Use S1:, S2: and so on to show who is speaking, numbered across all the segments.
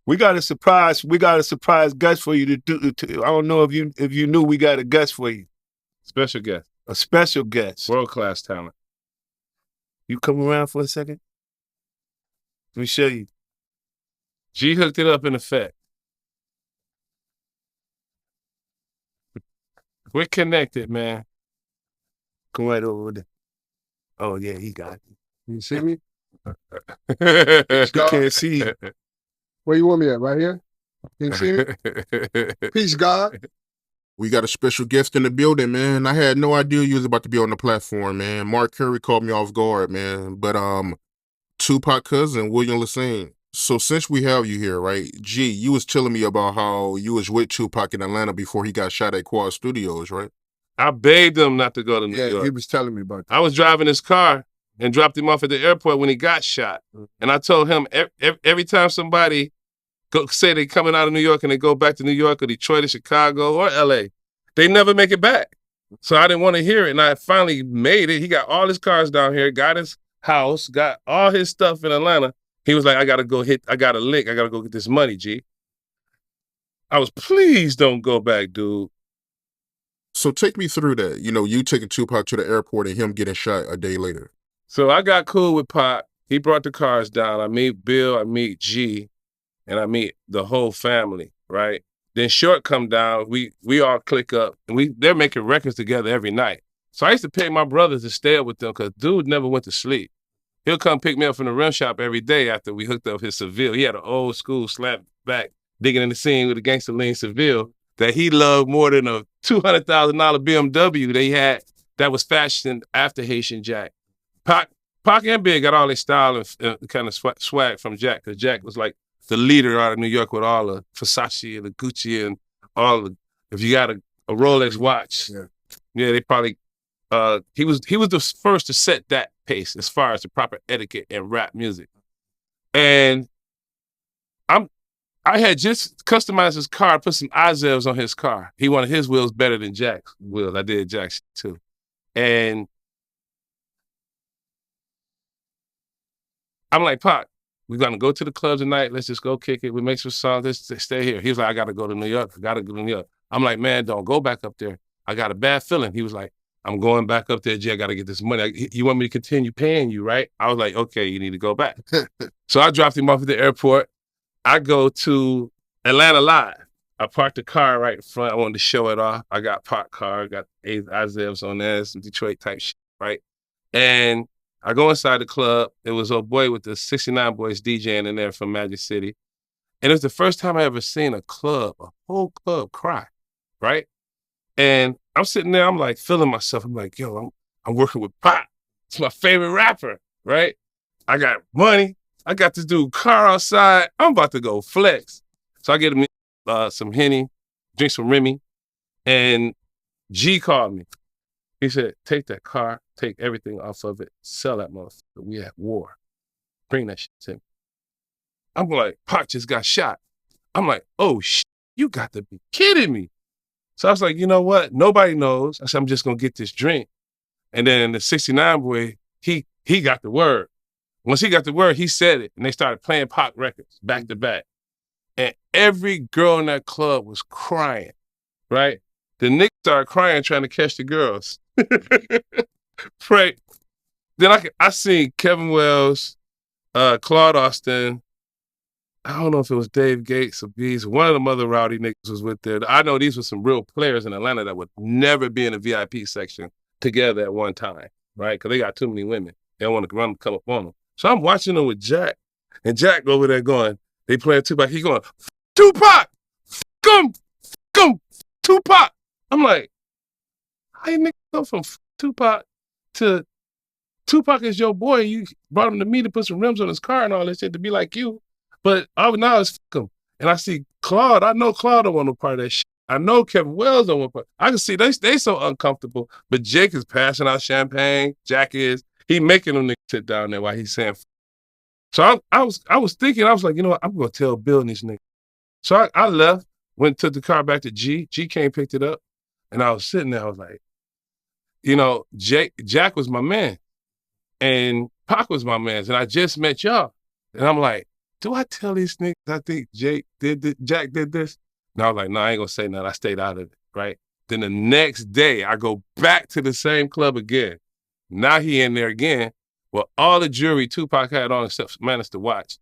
S1: We got a surprise. We got a surprise guest for you to do. I don't know if you knew we got a guest for you.
S2: Special guest.
S1: A special guest.
S2: World-class talent.
S1: You come around for a second? Let me show you.
S2: G hooked it up in effect. We're connected, man.
S1: Come right over there. Oh, yeah, he got it.
S3: You see me?
S1: You can't see you.
S3: Where you want me at? Right here? Can you see me? Peace, God.
S4: We got a special guest in the building, man. I had no idea you was about to be on the platform, man. Mark Curry caught me off guard, man. But Tupac cousin, William Lesane. So since we have you here, right, G, you was telling me about how you was with Tupac in Atlanta before he got shot at Quad Studios, right?
S2: I begged him not to go to New York.
S3: Yeah, he was telling me about that.
S2: I was driving his car and dropped him off at the airport when he got shot. And I told him every time somebody say they coming out of New York and they go back to New York or Detroit or Chicago or LA, they never make it back. So I didn't want to hear it. And I finally made it. He got all his cars down here, got his house, got all his stuff in Atlanta. He was like, I got a lick. I got to go get this money, G. I was, please don't go back, dude.
S4: So take me through that. You know, you taking Tupac to the airport and him getting shot a day later.
S2: So I got cool with Pac. He brought the cars down. I meet Bill, I meet G, and I meet the whole family, right? Then Short come down. We all click up, and they're making records together every night. So I used to pay my brothers to stay up with them because dude never went to sleep. He'll come pick me up from the rim shop every day after we hooked up his Seville. He had an old school slap back, digging in the scene with a Gangster lean Seville that he loved more than a $200,000 BMW that he had that was fashioned after Haitian Jack. Pac and Big got all their style and kind of swag from Jack, because Jack was like the leader out of New York with all the Versace and the Gucci and all the, if you got a Rolex watch, yeah, they probably, he was the first to set that pace as far as the proper etiquette in rap music. And I had just customized his car, put some Izevs on his car. He wanted his wheels better than Jack's wheels. I did Jack's too. And I'm like, Pac, we're gonna go to the club tonight. Let's just go kick it. We make some songs. Let's stay here. He was like, I gotta go to New York. I gotta go to New York. I'm like, man, don't go back up there. I got a bad feeling. He was like, I'm going back up there, Jay. I gotta get this money. You want me to continue paying you, right? I was like, okay, you need to go back. So I dropped him off at the airport. I go to Atlanta Live. I parked the car right in front. I wanted to show it off. I got parked car, got Izevs on there, some Detroit type shit, right? And I go inside the club. It was a boy with the 69 Boys DJing in there from Magic City. And it was the first time I ever seen a whole club cry, right? And I'm sitting there, I'm like feeling myself. I'm like, yo, I'm working with Pac. It's my favorite rapper, right? I got money. I got this dude car outside. I'm about to go flex. So I get him some Henny, drink some Remy, and G called me. He said, take that car, take everything off of it, sell that motherfucker. We at war. Bring that shit to me. I'm like, Pac just got shot. I'm like, oh, you got to be kidding me. So I was like, you know what? Nobody knows. I said, I'm just going to get this drink. And then the 69 boy, he got the word. Once he got the word, he said it, and they started playing Pac records back to back. And every girl in that club was crying, right? The niggas started crying trying to catch the girls. Right. Then I seen Kevin Wells, Claude Austin. I don't know if it was Dave Gates or Bees. One of them other rowdy niggas was with there. I know these were some real players in Atlanta that would never be in a VIP section together at one time, right? Because they got too many women. They don't want to come up on them. So I'm watching them with Jack, and Jack over there going, they playing Tupac. He going, Tupac, come, Tupac. I'm like, how you niggas go from Tupac to Tupac is your boy? You brought him to me to put some rims on his car and all that shit to be like you. But now it's him. And I see Claude. I know Claude don't want no part of that shit. I know Kevin Wells don't want part. I can see they so uncomfortable. But Jake is passing out champagne. Jack is. He making them niggas sit down there while he's saying. So I was thinking, I was like, you know what? I'm going to tell Bill and these niggas. So I left, went, took the car back to G. G came, picked it up. And I was sitting there. I was like, you know, Jack was my man. And Pac was my man. And I just met y'all. And I'm like, do I tell these niggas I think Jack did this? And I was like, no, I ain't gonna say nothing. I stayed out of it, right? Then the next day, I go back to the same club again. Now he in there again. Well, all the jewelry Tupac had on except managed to watch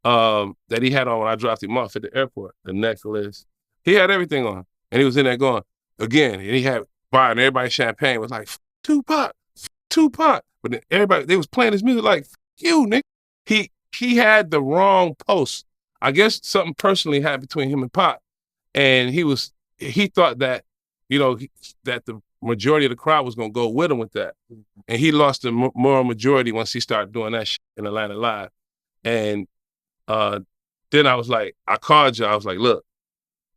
S2: that he had on when I dropped him off at the airport, the necklace. He had everything on. And he was in there going, again, and he had buying everybody champagne. Was like, Tupac. But then everybody, they was playing his music like, you, nigga. He had the wrong post. I guess something personally happened between him and Pac. And he thought that, that the majority of the crowd was going to go with him with that. And he lost the moral majority once he started doing that shit in Atlanta Live. And then I was like, I called you. I was like, look,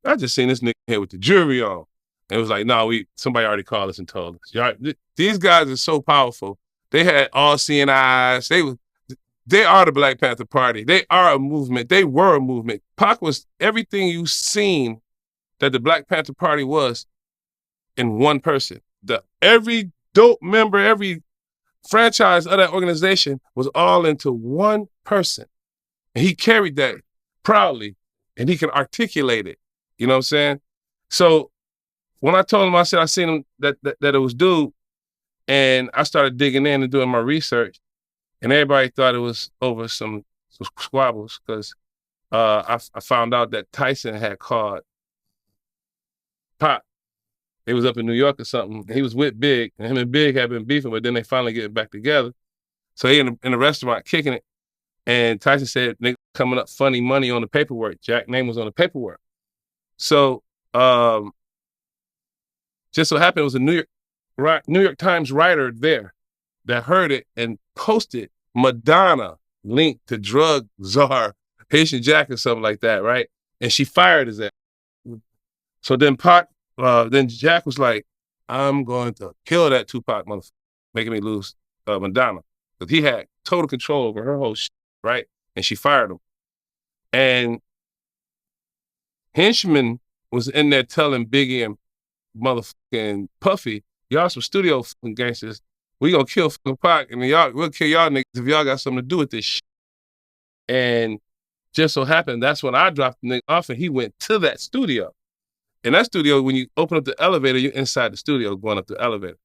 S2: I just seen this nigga here with the jury on. And it was like, no, somebody already called us and told us. These guys are so powerful. They had all seeing eyes. They are the Black Panther Party. They are a movement. They were a movement. Pac was everything you seen that the Black Panther Party was in one person. Every dope member, every franchise of that organization was all into one person. And he carried that proudly, and he can articulate it. You know what I'm saying? So when I told him, I said, I seen him that it was dude, and I started digging in and doing my research, and everybody thought it was over some squabbles because I found out that Tyson had called Pac. They was up in New York or something. He was with Big, and him and Big had been beefing, but then they finally getting back together. So he in the restaurant kicking it, and Tyson said, nigga, coming up funny money on the paperwork. Jack's name was on the paperwork. So just so happened it was a New York Times writer there that heard it and posted Madonna linked to drug czar Haitian Jack or something like that, right? And she fired his ass. So then then Jack was like, I'm going to kill that Tupac motherfucker, making me lose Madonna. Because he had total control over her whole shit, right? And she fired him. And Henchman was in there telling Biggie and motherfucking Puffy, y'all some studio fucking gangsters. We gonna kill fucking Pac, and we'll kill y'all niggas if y'all got something to do with this shit. And just so happened, that's when I dropped the nigga off, and he went to that studio. In that studio, when you open up the elevator, you're inside the studio going up the elevator.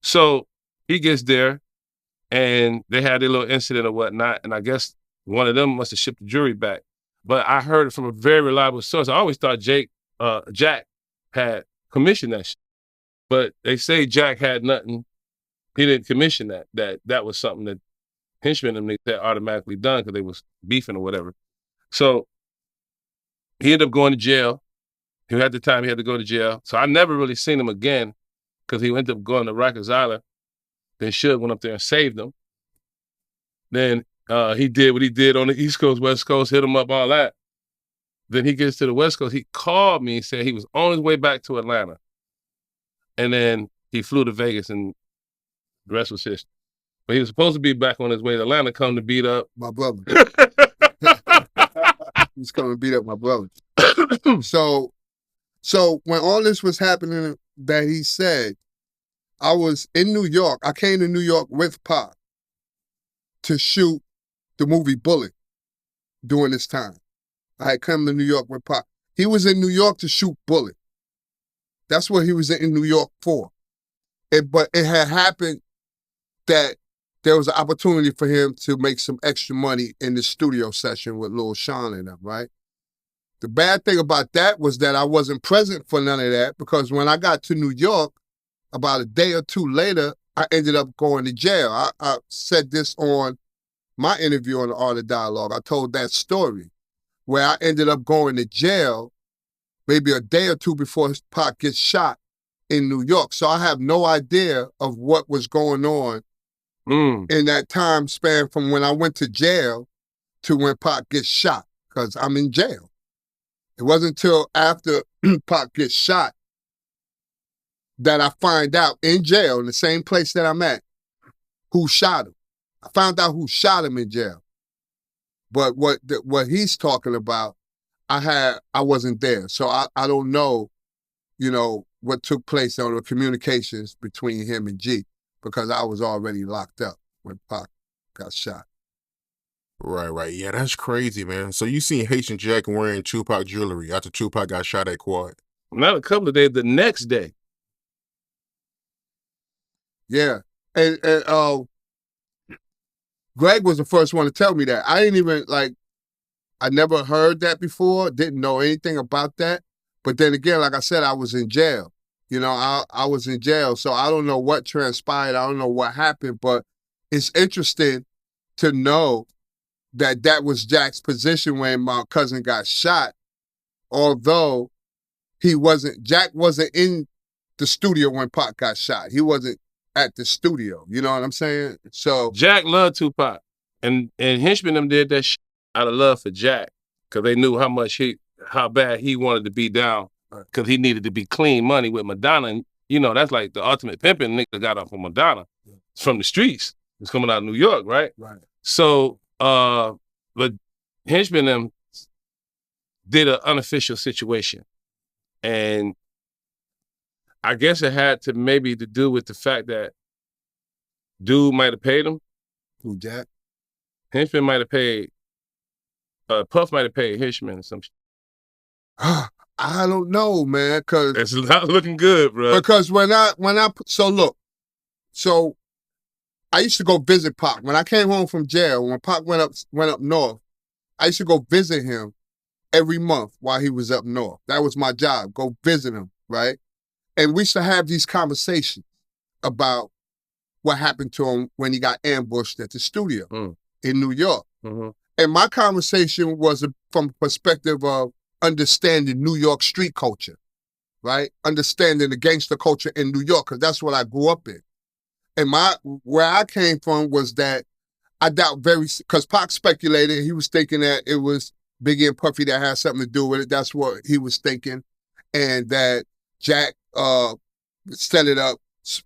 S2: So he gets there, and they had their little incident or whatnot, and I guess one of them must have shipped the jury back. But I heard it from a very reliable source. I always thought Jack had commissioned that shit. But they say Jack had nothing. He didn't commission that. That was something that Henchman and them had automatically done because they was beefing or whatever. So he ended up going to jail. At the time he had to go to jail. So I never really seen him again because he ended up going to Rikers Island. Then Suge went up there and saved him. Then he did what he did on the East Coast, West Coast, hit him up, all that. Then he gets to the West Coast. He called me and said he was on his way back to Atlanta. And then he flew to Vegas, and the rest was history. But he was supposed to be back on his way to Atlanta, come to beat up
S3: my brother. He's coming to beat up my brother. So when all this was happening that he said, I was in New York. I came to New York with Pac to shoot the movie Bullet during this time. I had come to New York with Pac. He was in New York to shoot Bullet. That's what he was in New York for. But it had happened that there was an opportunity for him to make some extra money in the studio session with Lil Sean and them, right? The bad thing about that was that I wasn't present for none of that because when I got to New York, about a day or two later, I ended up going to jail. I said this on my interview on the Art of Dialogue. I told that story where I ended up going to jail maybe a day or two before Pac gets shot in New York. So I have no idea of what was going on in that time span from when I went to jail to when Pac gets shot, because I'm in jail. It wasn't until after Pac gets shot that I find out in jail, in the same place that I'm at, who shot him. I found out who shot him in jail. But what he's talking about, I wasn't there. So I don't know, what took place on the communications between him and G, because I was already locked up when Pac got shot.
S4: Right. Yeah, that's crazy, man. So you seen Haitian Jack wearing Tupac jewelry after Tupac got shot at Quad.
S2: Not a couple of days, the next day.
S3: Yeah. And Greg was the first one to tell me that. I didn't even, I never heard that before, didn't know anything about that. But then again, like I said, I was in jail. You know, I was in jail, so I don't know what transpired. I don't know what happened, but it's interesting to know that that was Jack's position when my cousin got shot, although Jack wasn't in the studio when Pac got shot. He wasn't at the studio. You know what I'm saying? So
S2: Jack loved Tupac. And Henchman them did that shit out of love for Jack. Cause they knew how bad he wanted to be down. Cause he needed to be clean money with Madonna. And you know, that's like the ultimate pimping nigga got off of Madonna. It's from the streets. It's coming out of New York, right?
S3: Right.
S2: So but Henchman them did an unofficial situation. And I guess it had to maybe to do with the fact that dude might have paid him.
S3: Who, Jack?
S2: Henchman might have paid, Puff might have paid Henchman or some shit.
S3: I don't know, man, because
S2: It's not looking good, bro.
S3: because so I used to go visit Pac. When I came home from jail, when Pac went up north, I used to go visit him every month while he was up north. That was my job, go visit him, right? And we used to have these conversations about what happened to him when he got ambushed at the studio in New York.
S2: Mm-hmm.
S3: And my conversation was from a perspective of understanding New York street culture, right? Understanding the gangster culture in New York, because that's what I grew up in. And where I came from was that I doubt because Pac speculated, he was thinking that it was Biggie and Puffy that had something to do with it. That's what he was thinking. And that Jack set it up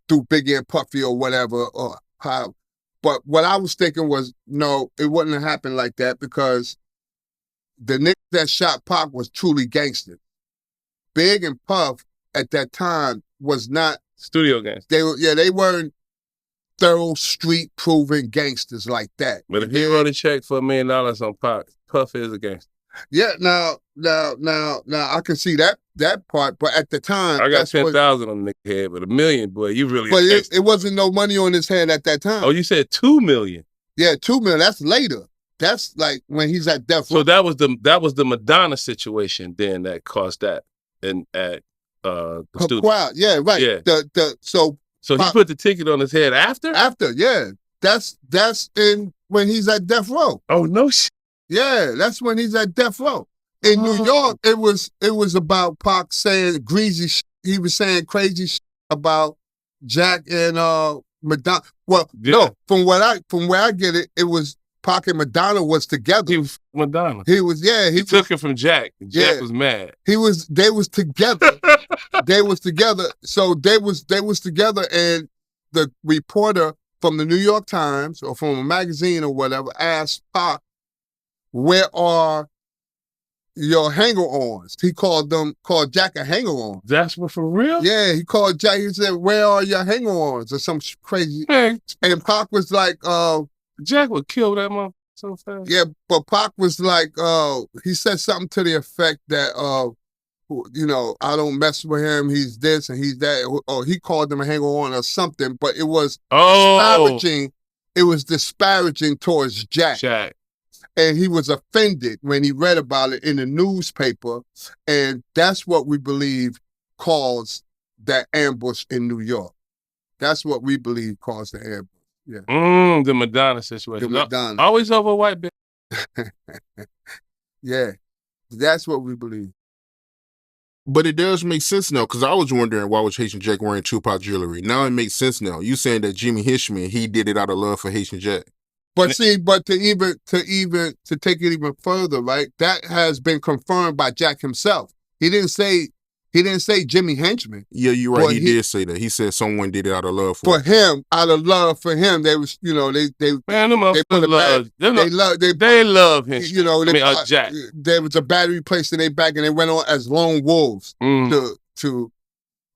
S3: through Biggie and Puffy or whatever, or how. But what I was thinking was, no, it wouldn't have happened like that because the nigga that shot Pac was truly gangster. Big and Puff at that time was not
S2: Studio gangster.
S3: they weren't thorough street proven gangsters like that.
S2: But if he wrote a check for $1 million on Pac, Puff is a gangster.
S3: Yeah, now I can see that part, but at the time
S2: I got 10,000 on the nigga head, but $1 million, boy, you really.
S3: But it wasn't no money on his head at that time.
S2: Oh, you said $2 million.
S3: Yeah, $2 million. That's later. That's like when he's at death row.
S2: So that was the Madonna situation then that caused that at the studio.
S3: Crowd. Yeah, right.
S2: Yeah. So
S3: Pac,
S2: he put the ticket on his head after?
S3: After, yeah. That's in when he's at death row.
S2: Oh no shit.
S3: Yeah, that's when he's at death row. In New York, it was about Pac saying greasy shit. He was saying crazy shit about Jack and Madonna. Well, no, from where I get it, it was Pac and Madonna was together.
S2: He was Madonna.
S3: He was, yeah.
S2: He took it from Jack. Jack was mad.
S3: They was together. They was together. So they was together, and the reporter from the New York Times or from a magazine or whatever asked Pac, where are your hanger-ons? He called Jack a hanger-on.
S2: That's what, for real?
S3: Yeah, he called Jack, he said, where are your hanger-ons? Or some crazy. Hey. And Pac was like,
S2: Jack would kill that mother so fast.
S3: Yeah, but Pac was like, he said something to the effect that, I don't mess with him, he's this and he's that. Or he called him a hanger-on or something, but it was disparaging. It was disparaging towards Jack. And he was offended when he read about it in the newspaper. And that's what we believe caused that ambush in New York. That's what we believe caused the ambush. Yeah.
S2: The Madonna situation.
S3: The Madonna.
S2: Always over a white bitch.
S3: Yeah. That's what we believe.
S4: But it does make sense now, because I was wondering why was Haitian Jack wearing Tupac jewelry. Now it makes sense now. You saying that Jimmy Henchman, he did it out of love for Haitian Jack.
S3: But see, to take it even further, right? That has been confirmed by Jack himself. He didn't say Jimmy Henchman.
S4: Yeah, you're right. He did say that. He said someone did it out of love
S3: for him. Out of love for him, they was, they love him.
S2: Jack.
S3: There was a battery placed in their back, and they went on as lone wolves to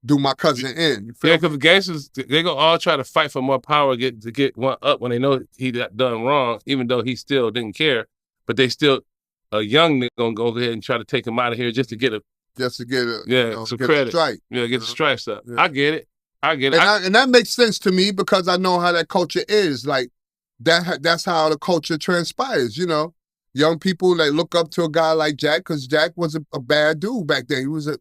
S3: do my cousin in. You feel
S2: Yeah,
S3: me?
S2: because the gangsters, they gonna all try to fight for more power, to get one up when they know he got done wrong, even though he still didn't care. But they still, a young nigga gonna go ahead and try to take him out of here just to get
S3: some
S2: some
S3: get
S2: credit.
S3: a strike.
S2: Yeah, get the stripes up.
S3: Yeah.
S2: I get it.
S3: And that makes sense to me because I know how that culture is. Like that's how the culture transpires, you know. Young people, they look up to a guy like Jack because Jack was a bad dude back then. He was a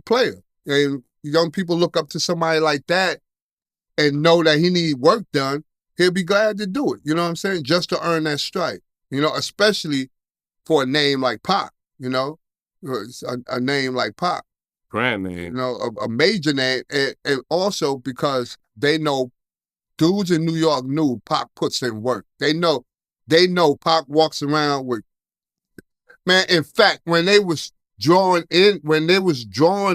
S3: player. And young people look up to somebody like that and know that he need work done. He'll be glad to do it. You know what I'm saying? Just to earn that stripe. You know, especially for a name like Pac, you know, a name like Pac.
S2: Brand name.
S3: You know, a major name. And also because they know dudes in New York knew Pac puts in work. They know Pac walks around with, man, in fact, when they was drawing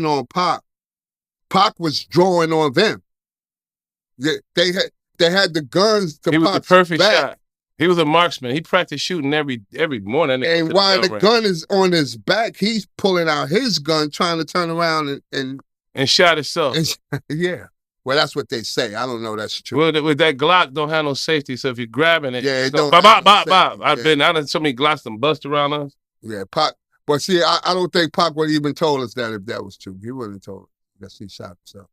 S3: on Pac was drawing on them. They had the guns to Pac's back.
S2: He was the perfect shot. He was a marksman. He practiced shooting every morning.
S3: And while the gun is on his back, he's pulling out his gun, trying to turn around and
S2: shot himself.
S3: Yeah. Well, that's what they say. I don't know that's true.
S2: Well, with that Glock, don't have no safety. So if you're grabbing it,
S3: yeah, it
S2: don't.
S3: Bop.
S2: I done so many Glocks them bust around us.
S3: Yeah, Pac. But see, I don't think Pac would even told us that if that was true. He wouldn't have told us. He shot himself.